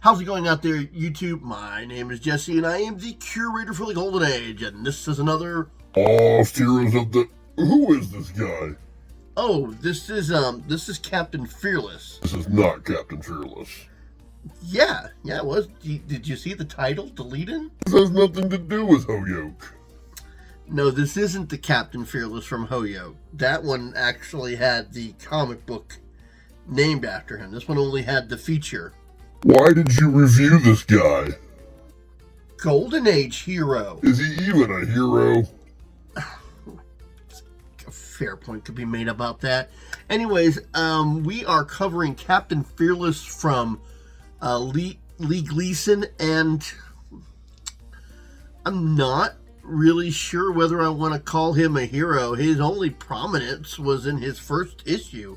How's it going out there, YouTube? My name is Jesse, and I am the curator for the Golden Age, and this is another... Oh, Heroes of the... Who is this guy? Oh, this is Captain Fearless. This is not Captain Fearless. Yeah, it was. Did you see the title, the lead-in? This has nothing to do with Hoyoke. No, this isn't the Captain Fearless from Hoyoke. That one actually had the comic book named after him. This one only had the feature. Why did you review this guy? Golden Age hero. Is he even a hero? A fair point could be made about that. Anyways, we are covering Captain Fearless from Lee Gleason, and I'm not really sure whether I want to call him a hero. His only prominence was in his first issue.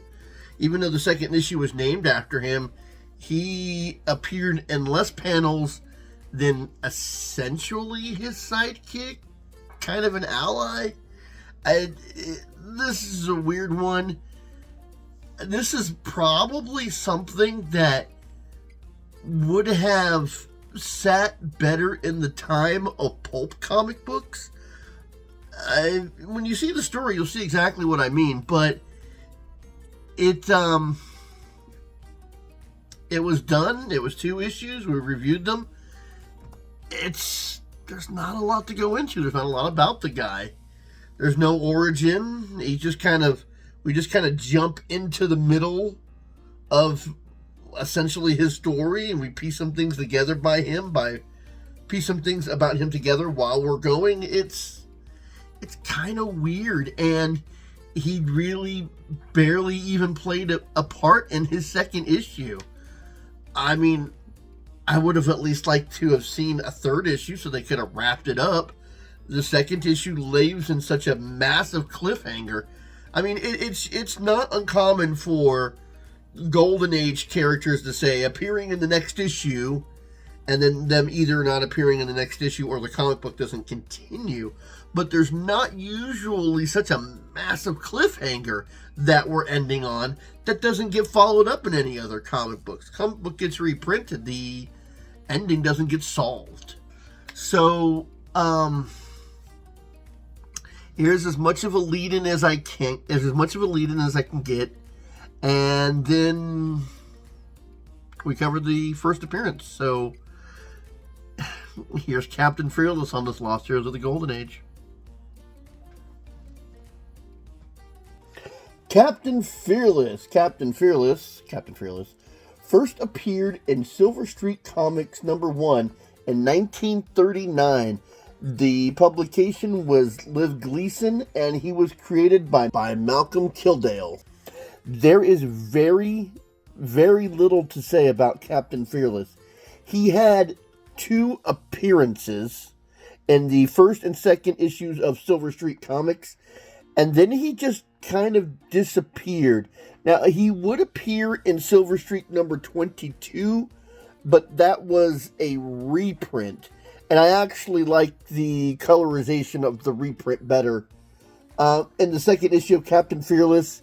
Even though the second issue was named after him, he appeared in less panels than essentially his sidekick, kind of an ally. This is a weird one. This is probably something that would have sat better in the time of pulp comic books. When you see the story, you'll see exactly what I mean, but it was done. It was 2 issues. We reviewed them. There's not a lot to go into. There's not a lot about the guy. There's no origin. We just kind of jump into the middle of essentially his story, and we piece some things together piece some things about him together while we're going. It's kind of weird, and he really barely even played a part in his second issue. I mean, I would have at least liked to have seen a third issue so they could have wrapped it up. The second issue leaves in such a massive cliffhanger. I mean, it's not uncommon for Golden Age characters to say appearing in the next issue, and then them either not appearing in the next issue or the comic book doesn't continue. But there's not usually such a massive cliffhanger that we're ending on that doesn't get followed up in any other comic books. Comic book gets reprinted, the ending doesn't get solved. So, here's as much of a lead-in as I can get, and then we covered the first appearance. So here's Captain Fearless on this Lost Heroes of the Golden Age. Captain Fearless first appeared in Silver Street Comics #1 in 1939. The publication was Liv Gleason, and he was created by Malcolm Kildale. There is very, very little to say about Captain Fearless. He had 2 appearances in the first and second issues of Silver Street Comics, and then he just kind of disappeared. Now, he would appear in Silver Street number 22, but that was a reprint. And I actually like the colorization of the reprint better. In the second issue of Captain Fearless,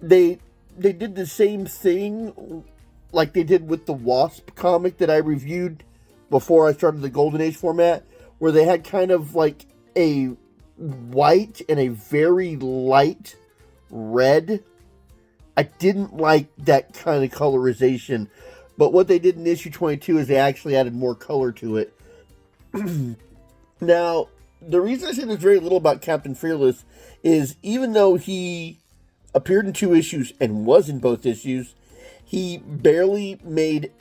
they did the same thing like they did with the Wasp comic that I reviewed before I started the Golden Age format, where they had kind of like a white and a very light red. I didn't like that kind of colorization, but what they did in issue 22 is they actually added more color to it. Now, the reason I say there's very little about Captain Fearless is even though he appeared in 2 issues and was in both issues, he barely made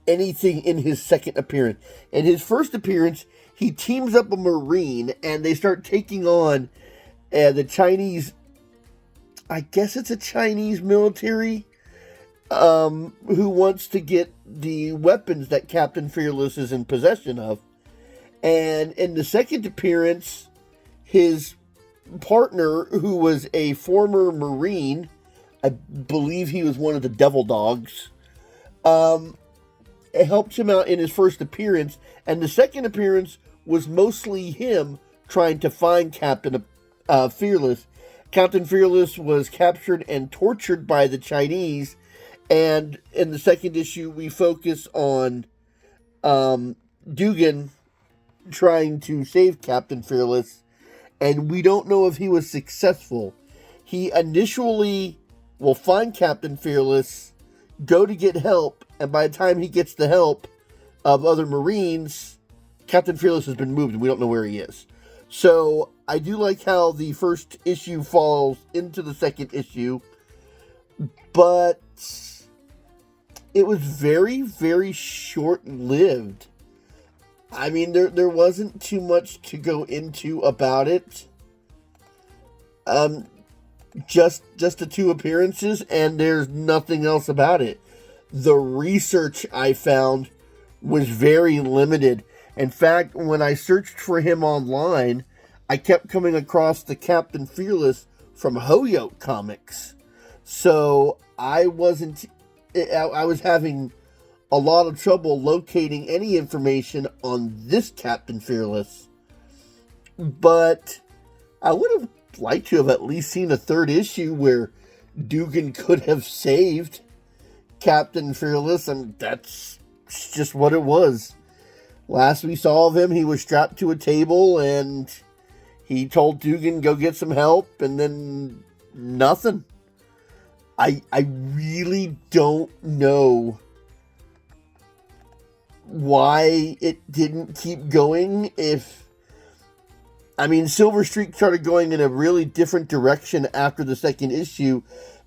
anything in his second appearance. In his first appearance, he teams up a Marine, and they start taking on the Chinese, I guess it's a Chinese military, who wants to get the weapons that Captain Fearless is in possession of. And in the second appearance, his partner, who was a former Marine, I believe he was one of the Devil Dogs, helped him out in his first appearance, and the second appearance was mostly him trying to find Captain Fearless. Captain Fearless was captured and tortured by the Chinese, And in the second issue, we focus on Dugan trying to save Captain Fearless, and we don't know if he was successful. He initially will find Captain Fearless, go to get help, and by the time he gets the help of other Marines, Captain Fearless has been moved and we don't know where he is. So I do like how the first issue falls into the second issue, but it was very, very short-lived. I mean, there wasn't too much to go into about it. Just the two appearances, and there's nothing else about it. The research I found was very limited. In fact, when I searched for him online, I kept coming across the Captain Fearless from Hoyote Comics. So I was having a lot of trouble locating any information on this Captain Fearless. But I would have liked to have at least seen a third issue where Dugan could have saved Captain Fearless, and that's just what it was. Last we saw of him, he was strapped to a table, and he told Dugan, go get some help, and then nothing. I really don't know why it didn't keep going. Silver Streak started going in a really different direction after the second issue.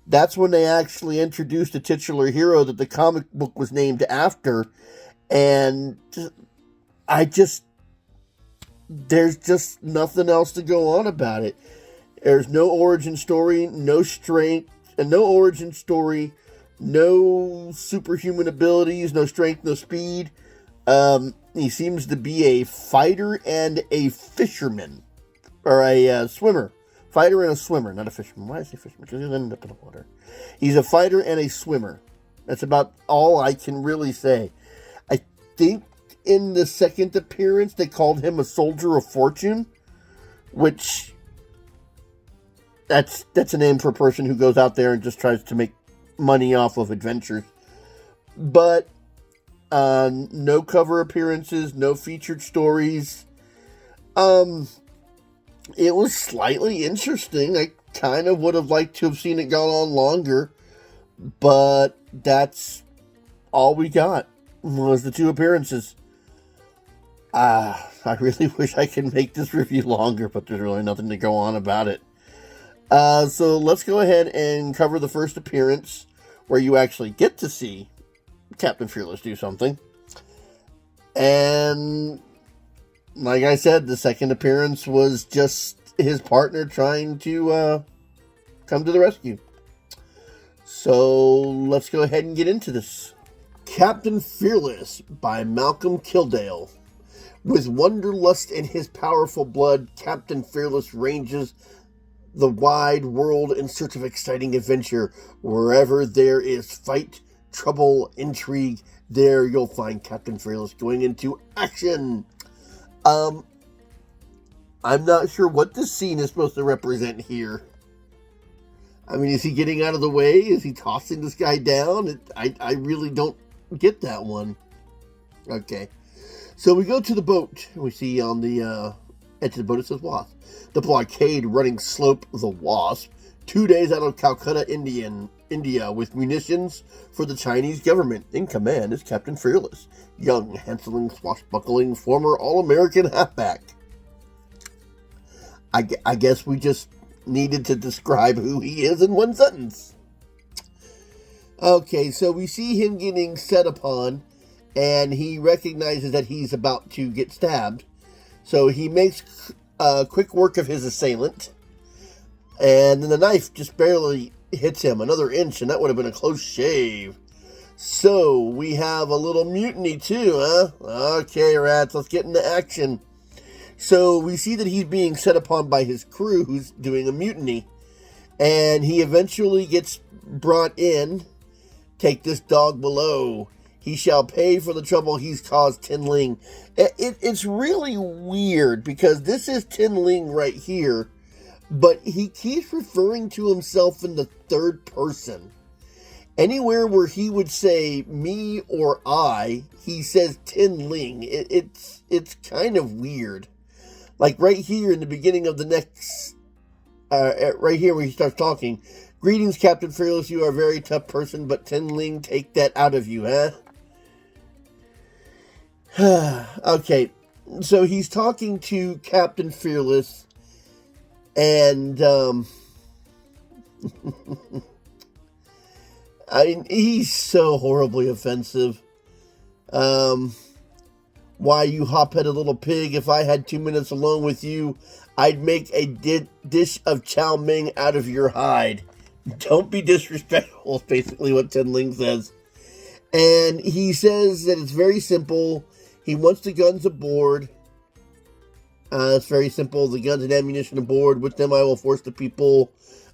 That's when they actually introduced a titular hero that the comic book was named after. And there's just nothing else to go on about it. There's no origin story, no strength, and no origin story, no superhuman abilities, no strength, no speed. He seems to be a fighter and a fisherman. Or a swimmer. Fighter and a swimmer, not a fisherman. Why is he a fisherman? Because he'll end up in the water. He's a fighter and a swimmer. That's about all I can really say. I think in the second appearance they called him a soldier of fortune, which that's a name for a person who goes out there and just tries to make money off of adventures. But no cover appearances, no featured stories. It was slightly interesting. I kind of would have liked to have seen it go on longer, but that's all we got was the two appearances. I really wish I could make this review longer, but there's really nothing to go on about it. So let's go ahead and cover the first appearance, where you actually get to see Captain Fearless do something. And like I said, the second appearance was just his partner trying to come to the rescue. So let's go ahead and get into this. Captain Fearless by Malcolm Kildale. With wanderlust in his powerful blood, Captain Fearless ranges the wide world in search of exciting adventure. Wherever there is fight, trouble, intrigue, there you'll find Captain Fearless going into action. I'm not sure what this scene is supposed to represent here. I mean, is he getting out of the way? Is he tossing this guy down? I really don't get that one. Okay. So we go to the boat. We see on the edge of the boat it says Wasp. The blockade running slope the Wasp. 2 days out of Calcutta, India, with munitions for the Chinese government. In command is Captain Fearless, young, handsome, swashbuckling, former All-American halfback. I guess we just needed to describe who he is in one sentence. Okay, so we see him getting set upon, and he recognizes that he's about to get stabbed. So he makes quick work of his assailant, and then the knife just barely hits him another inch, and that would have been a close shave. So we have a little mutiny too, huh? Okay, rats, let's get into action. So we see that he's being set upon by his crew, who's doing a mutiny, and he eventually gets brought in. Take this dog below. He shall pay for the trouble he's caused Tin Ling. It's really weird, because this is Tin Ling right here, but he keeps referring to himself in the third person. Anywhere where he would say me or I, he says Tin Ling. It's kind of weird. Like right here in the beginning of the next, right here when he starts talking. Greetings, Captain Fearless. You are a very tough person, but Tin Ling, take that out of you, huh? Okay, so he's talking to Captain Fearless, and I mean, he's so horribly offensive. Why, you hop-headed little pig, if I had 2 minutes alone with you, I'd make a dish of chow mein out of your hide. Don't be disrespectful, is basically what Tin Ling says. And he says that it's very simple. He wants the guns aboard. It's very simple. The guns and ammunition aboard. With them, I will force the people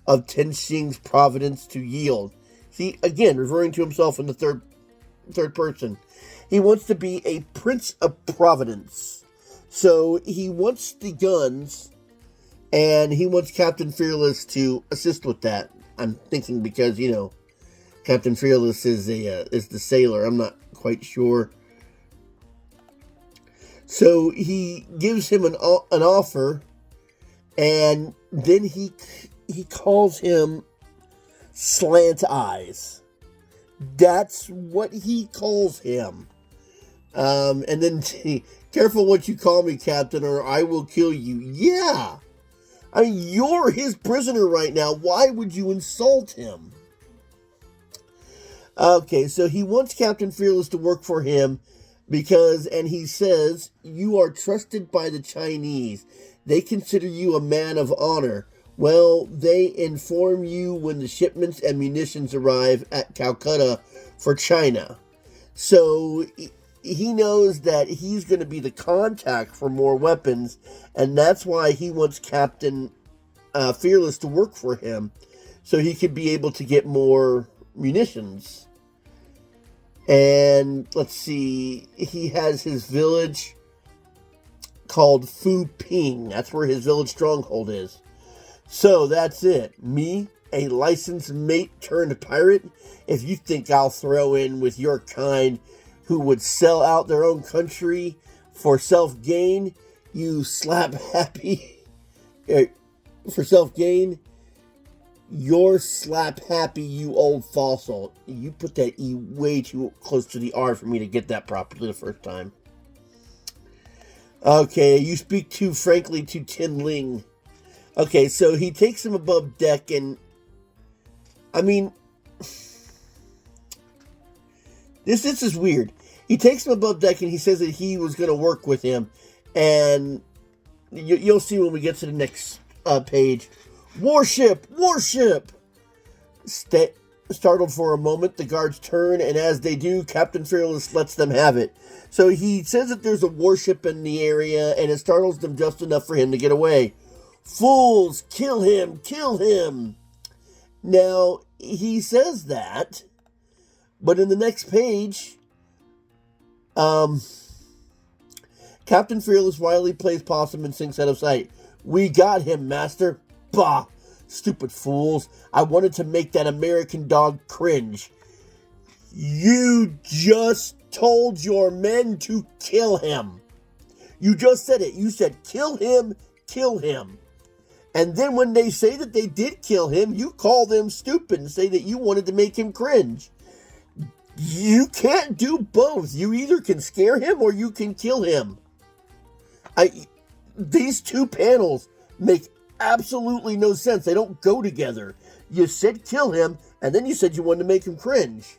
of Tenxing's province to yield. See, again, referring to himself in the third person. He wants to be a prince of Providence. So he wants the guns, and he wants Captain Fearless to assist with that. I'm thinking because, Captain Fearless is the sailor. I'm not quite sure. So he gives him an offer, and then he calls him Slant Eyes. That's what he calls him. And then, careful what you call me, Captain, or I will kill you. Yeah. I mean, you're his prisoner right now. Why would you insult him? Okay, so he wants Captain Fearless to work for him because, and he says, you are trusted by the Chinese. They consider you a man of honor. Well, they inform you when the shipments and munitions arrive at Calcutta for China. So he knows that he's going to be the contact for more weapons, and that's why he wants Captain Fearless to work for him, so he could be able to get more munitions. And let's see, he has his village called Fu Ping. That's where his village stronghold is. So that's it. Me, a licensed mate turned pirate. If you think I'll throw in with your kind who would sell out their own country for self-gain, you slap happy. For self-gain, you're slap happy, you old fossil. You put that E way too close to the R for me to get that properly the first time. Okay, you speak too frankly to Tin Ling. Okay, so he takes him above deck, and I mean, this is weird. He takes him above deck, and he says that he was going to work with him, and you'll see when we get to the next page. Warship! Warship! Startled for a moment, the guards turn, and as they do, Captain Fearless lets them have it. So he says that there's a warship in the area, and it startles them just enough for him to get away. Fools! Kill him! Kill him! Now, he says that, but in the next page, Captain Fearless wildly plays possum and sinks out of sight. We got him, Master. Bah! Stupid fools. I wanted to make that American dog cringe. You just told your men to kill him. You just said it. You said, kill him, kill him. And then when they say that they did kill him, you call them stupid and say that you wanted to make him cringe. You can't do both. You either can scare him or you can kill him. These two panels make absolutely no sense. They don't go together. You said kill him, and then you said you wanted to make him cringe.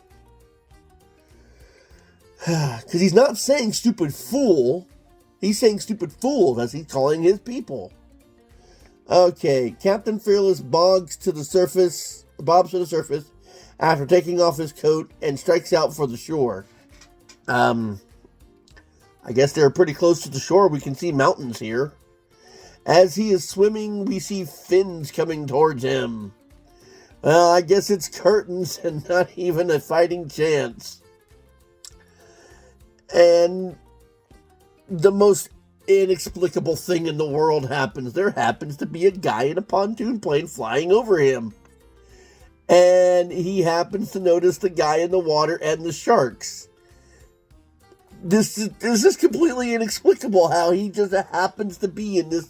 Because he's not saying stupid fool. He's saying stupid fool as he's calling his people. Okay, Captain Fearless bobs to the surface after taking off his coat and strikes out for the shore. I guess they're pretty close to the shore. We can see mountains here. As he is swimming, we see fins coming towards him. Well, I guess it's curtains and not even a fighting chance. And the most inexplicable thing in the world happens. There happens to be a guy in a pontoon plane flying over him. And he happens to notice the guy in the water and the sharks. This is completely inexplicable how he just happens to be in this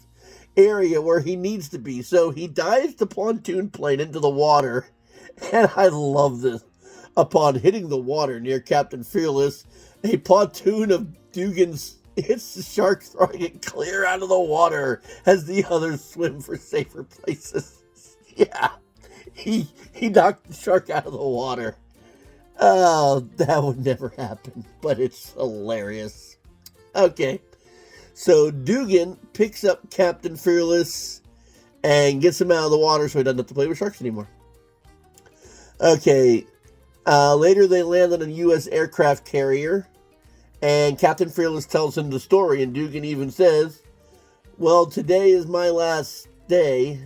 area where he needs to be. So he dives the pontoon plane into the water. And I love this. Upon hitting the water near Captain Fearless, a pontoon of Dugan's hits the shark, throwing it clear out of the water as the others swim for safer places. Yeah, he knocked the shark out of the water. Oh, that would never happen, but it's hilarious. Okay, so Dugan picks up Captain Fearless and gets him out of the water so he doesn't have to play with sharks anymore. Okay, later they land on a U.S. aircraft carrier, and Captain Fearless tells him the story, and Dugan even says, well, today is my last day.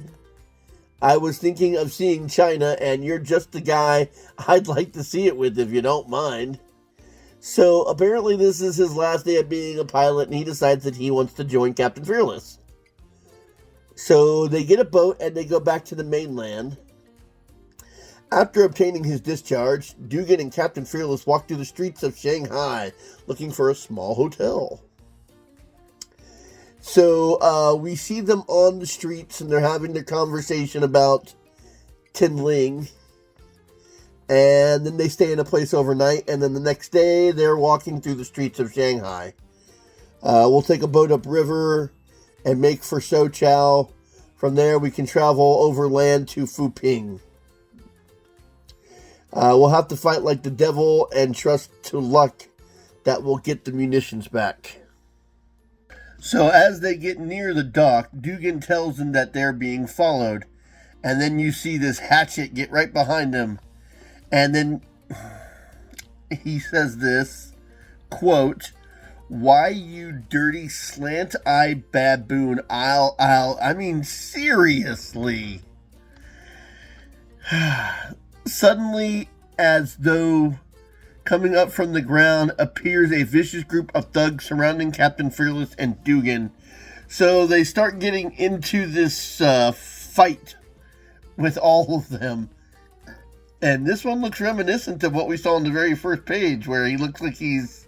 I was thinking of seeing China, and you're just the guy I'd like to see it with if you don't mind. So apparently this is his last day of being a pilot, and he decides that he wants to join Captain Fearless. So they get a boat, and they go back to the mainland. After obtaining his discharge, Dugan and Captain Fearless walk through the streets of Shanghai looking for a small hotel. So we see them on the streets and they're having their conversation about Tinling. And then they stay in a place overnight, and then the next day they're walking through the streets of Shanghai. We'll take a boat upriver and make for Sochow. From there we can travel overland to Fuping. We'll have to fight like the devil and trust to luck that we'll get the munitions back. So as they get near the dock, Dugan tells them that they're being followed. And then you see this hatchet get right behind them. And then he says this, quote, "Why, you dirty slant-eyed baboon, I mean, seriously." Suddenly, as though coming up from the ground, appears a vicious group of thugs surrounding Captain Fearless and Dugan. So they start getting into this fight with all of them. And this one looks reminiscent of what we saw on the very first page, where he looks like he's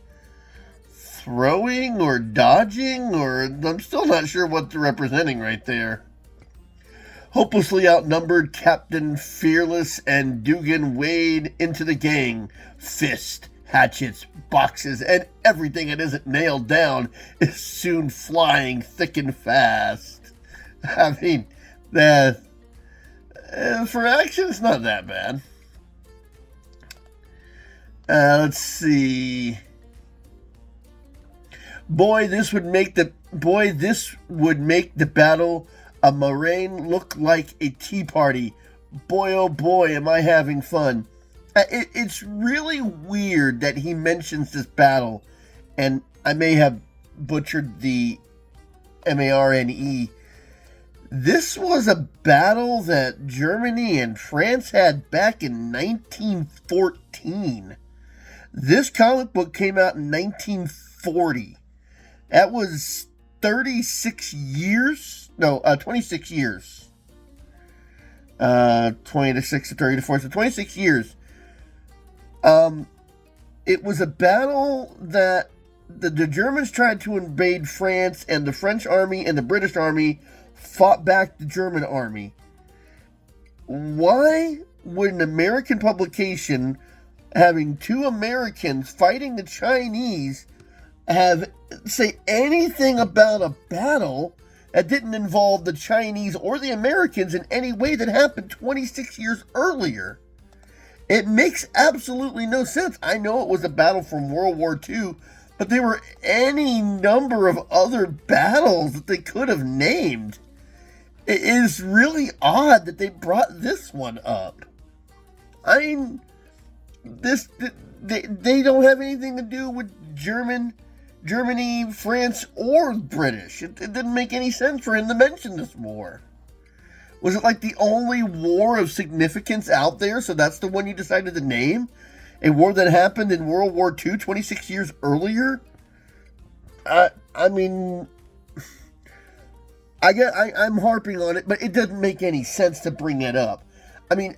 throwing or dodging, or I'm still not sure what they're representing right there. Hopelessly outnumbered, Captain Fearless and Dugan wade into the gang. Fist, hatchets, boxes, and everything that isn't nailed down is soon flying thick and fast. I mean, for action, it's not that bad. Let's see. Boy, this would make the battle a meringue look like a tea party. Boy, oh boy, am I having fun. It's really weird that he mentions this battle, and I may have butchered the MARNE. This was a battle that Germany and France had back in 1914. This comic book came out in 1940. That was 26 years. No, 26 years. 20 to 6 to 30 to 4, so 26 years. It was a battle that the Germans tried to invade France, and the French army and the British army fought back the German army. Why would an American publication having two Americans fighting the Chinese say anything about a battle that didn't involve the Chinese or the Americans in any way that happened 26 years earlier? It makes absolutely no sense. I know it was a battle from World War II, but there were any number of other battles that they could have named. It is really odd that they brought this one up. I mean, they don't have anything to do with Germany, France, or British. It didn't make any sense for him to mention this war. Was it like the only war of significance out there, so that's the one you decided to name? A war that happened in World War II 26 years earlier? I mean, I'm harping on it, but it doesn't make any sense to bring it up. I mean,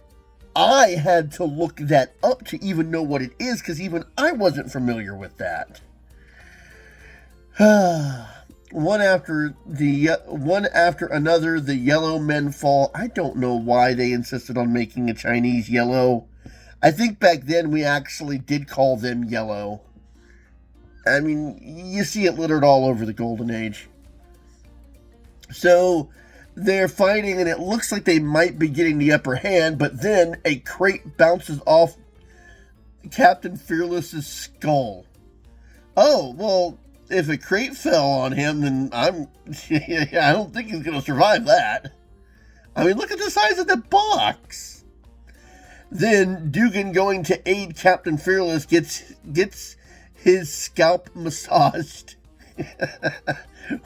I had to look that up to even know what it is, because even I wasn't familiar with that. One after another, the yellow men fall. I don't know why they insisted on making a Chinese yellow. I think back then we actually did call them yellow. I mean, you see it littered all over the Golden Age. So they're fighting, and it looks like they might be getting the upper hand, but then a crate bounces off Captain Fearless's skull. Oh, well, if a crate fell on him, then I don't think he's going to survive that. I mean, look at the size of the box. Then Dugan, going to aid Captain Fearless, gets his scalp massaged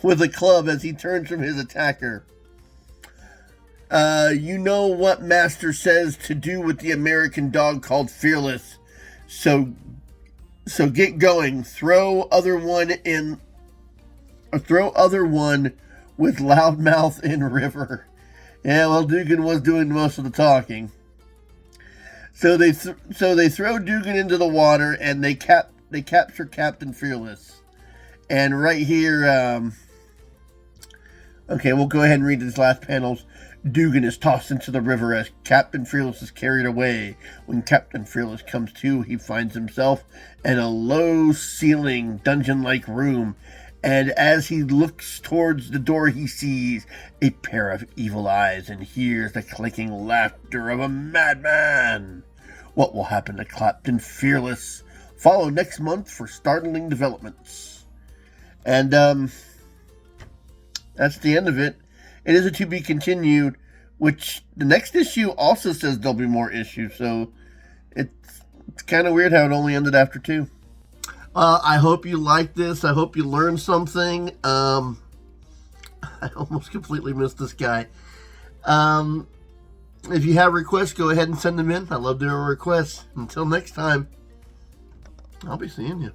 with a club as he turns from his attacker. You know what Master says to do with the American dog called Fearless. So get going. Throw other one with Loudmouth in river. Yeah, well, Dugan was doing most of the talking. So they throw Dugan into the water, and they capture Captain Fearless. And right here, okay, we'll go ahead and read these last panels. Dugan is tossed into the river as Captain Fearless is carried away. When Captain Fearless comes to, he finds himself in a low-ceiling, dungeon-like room. And as he looks towards the door, he sees a pair of evil eyes and hears the clicking laughter of a madman. What will happen to Captain Fearless? Follow next month for startling developments. And that's the end of it. It is a to be continued, which the next issue also says there'll be more issues. So it's kind of weird how it only ended after 2. I hope you like this. I hope you learned something. I almost completely missed this guy. If you have requests, go ahead and send them in. I love doing requests. Until next time, I'll be seeing you.